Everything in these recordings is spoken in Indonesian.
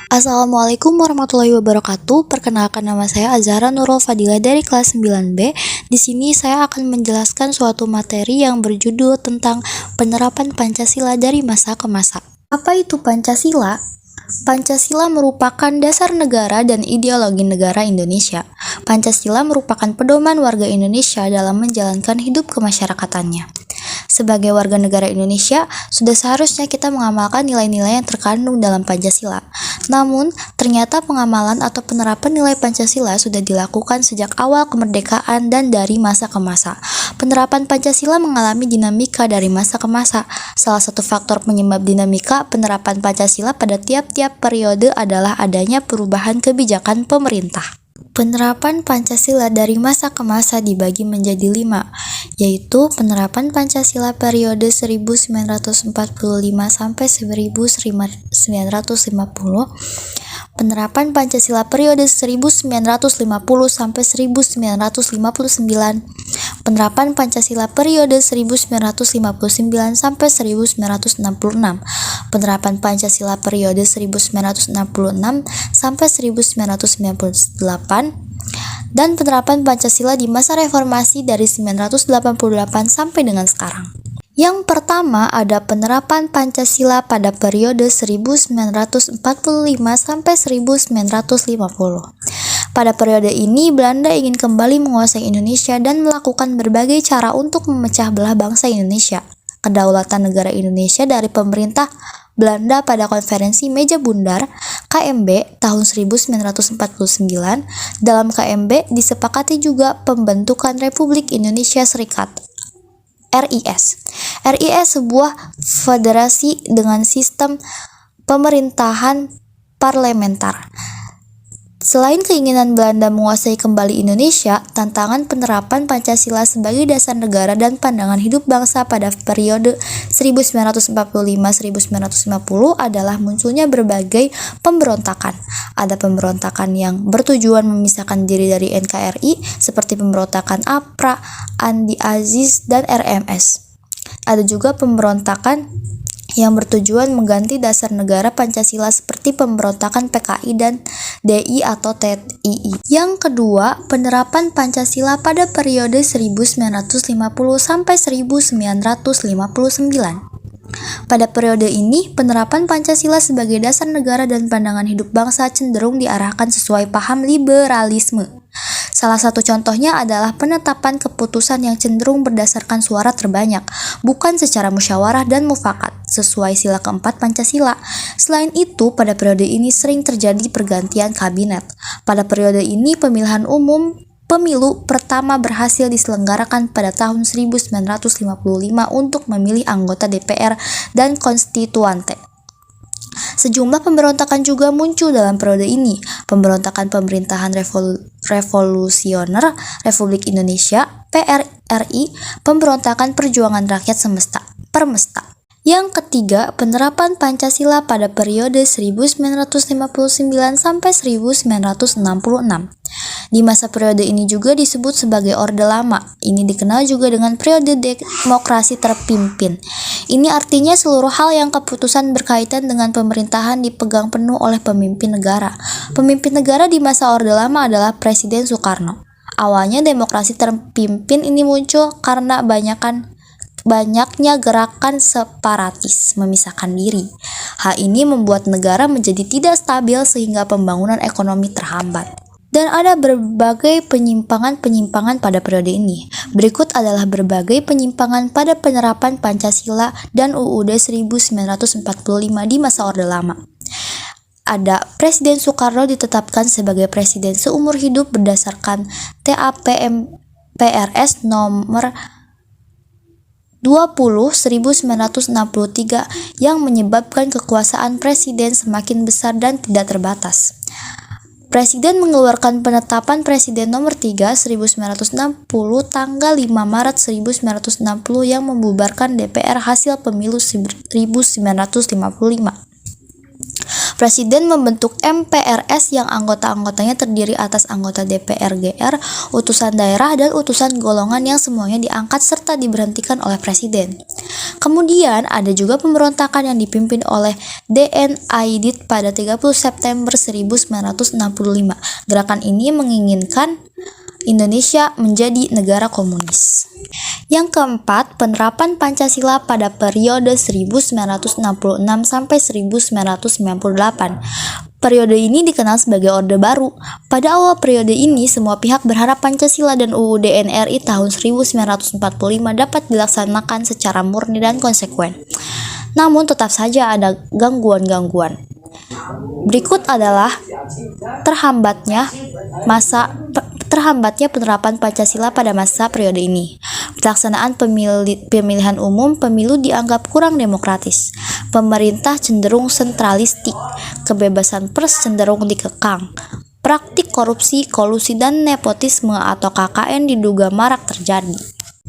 Assalamualaikum warahmatullahi wabarakatuh. Perkenalkan, nama saya Azhara Nurul Fadilah dari kelas 9B. Di sini saya akan menjelaskan suatu materi yang berjudul tentang penerapan Pancasila dari masa ke masa. Apa itu Pancasila? Pancasila merupakan dasar negara dan ideologi negara Indonesia. Pancasila merupakan pedoman warga Indonesia dalam menjalankan hidup kemasyarakatannya. Sebagai warga negara Indonesia, sudah seharusnya kita mengamalkan nilai-nilai yang terkandung dalam Pancasila. Namun, ternyata pengamalan atau penerapan nilai Pancasila sudah dilakukan sejak awal kemerdekaan dan dari masa ke masa. Penerapan Pancasila mengalami dinamika dari masa ke masa. Salah satu faktor penyebab dinamika penerapan Pancasila pada tiap-tiap periode adalah adanya perubahan kebijakan pemerintah. Penerapan Pancasila dari masa ke masa dibagi menjadi 5, yaitu penerapan Pancasila periode 1945 sampai 1950, penerapan Pancasila periode 1950 sampai 1959, penerapan Pancasila periode 1959 sampai 1966, penerapan Pancasila periode 1966 sampai 1998, dan penerapan Pancasila di masa reformasi dari 1988 sampai dengan sekarang. Yang pertama ada penerapan Pancasila pada periode 1945 sampai 1950. Pada periode ini, Belanda ingin kembali menguasai Indonesia dan melakukan berbagai cara untuk memecah belah bangsa Indonesia. Kedaulatan negara Indonesia dari pemerintah Belanda pada konferensi Meja Bundar KMB tahun 1949. Dalam KMB disepakati juga pembentukan Republik Indonesia Serikat RIS. RIS sebuah federasi dengan sistem pemerintahan parlementer. Selain keinginan Belanda menguasai kembali Indonesia, tantangan penerapan Pancasila sebagai dasar negara dan pandangan hidup bangsa pada periode 1945-1950 adalah munculnya berbagai pemberontakan. Ada pemberontakan yang bertujuan memisahkan diri dari NKRI seperti pemberontakan APRA, Andi Aziz, dan RMS. Ada juga pemberontakan yang bertujuan mengganti dasar negara Pancasila seperti pemberontakan PKI dan DI atau TII. Yang kedua, penerapan Pancasila pada periode 1950 sampai 1959. Pada periode ini, penerapan Pancasila sebagai dasar negara dan pandangan hidup bangsa cenderung diarahkan sesuai paham liberalisme. Salah satu contohnya adalah penetapan keputusan yang cenderung berdasarkan suara terbanyak, bukan secara musyawarah dan mufakat, sesuai sila keempat Pancasila. Selain itu, pada periode ini sering terjadi pergantian kabinet. Pada periode ini, pemilihan umum pemilu pertama berhasil diselenggarakan pada tahun 1955 untuk memilih anggota DPR dan konstituante. Sejumlah pemberontakan juga muncul dalam periode ini. Pemberontakan Pemerintahan Revolusioner Republik Indonesia (PRRI), pemberontakan Perjuangan Rakyat Permesta. Yang ketiga, penerapan Pancasila pada periode 1959 sampai 1966. Di masa periode ini juga disebut sebagai Orde Lama. Ini dikenal juga dengan periode demokrasi terpimpin. Ini artinya seluruh hal yang keputusan berkaitan dengan pemerintahan dipegang penuh oleh pemimpin negara. Pemimpin negara di masa Orde Lama adalah Presiden Soekarno. Awalnya demokrasi terpimpin ini muncul karena banyaknya gerakan separatis memisahkan diri. Hal ini membuat negara menjadi tidak stabil sehingga pembangunan ekonomi terhambat. Dan ada berbagai penyimpangan pada periode ini. Berikut adalah berbagai penyimpangan pada penerapan Pancasila dan UUD 1945 di masa Orde Lama. Ada Presiden Soekarno ditetapkan sebagai presiden seumur hidup berdasarkan TAP-MPRS nomor 20/1963 yang menyebabkan kekuasaan presiden semakin besar dan tidak terbatas. Presiden mengeluarkan penetapan Presiden nomor 3/1960 tanggal 5 Maret 1960 yang membubarkan DPR hasil pemilu 1955. Presiden membentuk MPRS yang anggota-anggotanya terdiri atas anggota DPR GR, utusan daerah, dan utusan golongan yang semuanya diangkat serta diberhentikan oleh Presiden. Kemudian ada juga pemberontakan yang dipimpin oleh DN Aidit pada 30 September 1965. Gerakan ini menginginkan Indonesia menjadi negara komunis. Yang keempat, penerapan Pancasila pada periode 1966 sampai 1998. Periode ini dikenal sebagai Orde Baru. Pada awal periode ini, semua pihak berharap Pancasila dan UUD NRI tahun 1945 dapat dilaksanakan secara murni dan konsekuen. Namun tetap saja ada gangguan-gangguan. Berikut adalah terhambatnya penerapan Pancasila pada masa periode ini. Pelaksanaan pemilihan umum pemilu dianggap kurang demokratis. Pemerintah cenderung sentralistik. Kebebasan pers cenderung dikekang. Praktik korupsi, kolusi, dan nepotisme atau KKN diduga marak terjadi.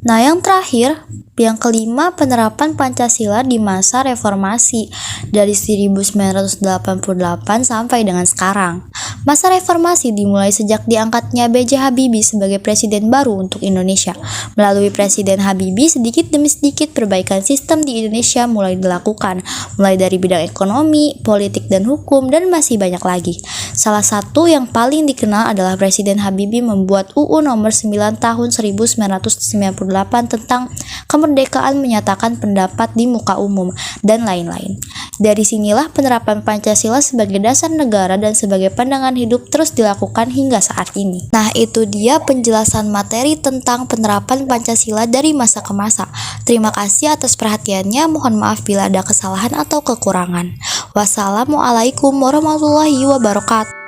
Nah, yang terakhir, yang kelima, penerapan Pancasila di masa reformasi dari 1988 sampai dengan sekarang. Masa reformasi dimulai sejak diangkatnya B.J. Habibie sebagai presiden baru untuk Indonesia. Melalui Presiden Habibie, sedikit demi sedikit perbaikan sistem di Indonesia mulai dilakukan, mulai dari bidang ekonomi, politik, dan hukum, dan masih banyak lagi. Salah satu yang paling dikenal adalah Presiden Habibie membuat UU nomor 9 tahun 1998 tentang kemerdekaan menyatakan pendapat di muka umum, dan lain-lain. Dari sinilah penerapan Pancasila sebagai dasar negara dan sebagai pandangan hidup terus dilakukan hingga saat ini. Nah, itu dia penjelasan materi tentang penerapan Pancasila dari masa ke masa. Terima kasih atas perhatiannya. Mohon maaf bila ada kesalahan atau kekurangan. Wassalamualaikum warahmatullahi wabarakatuh.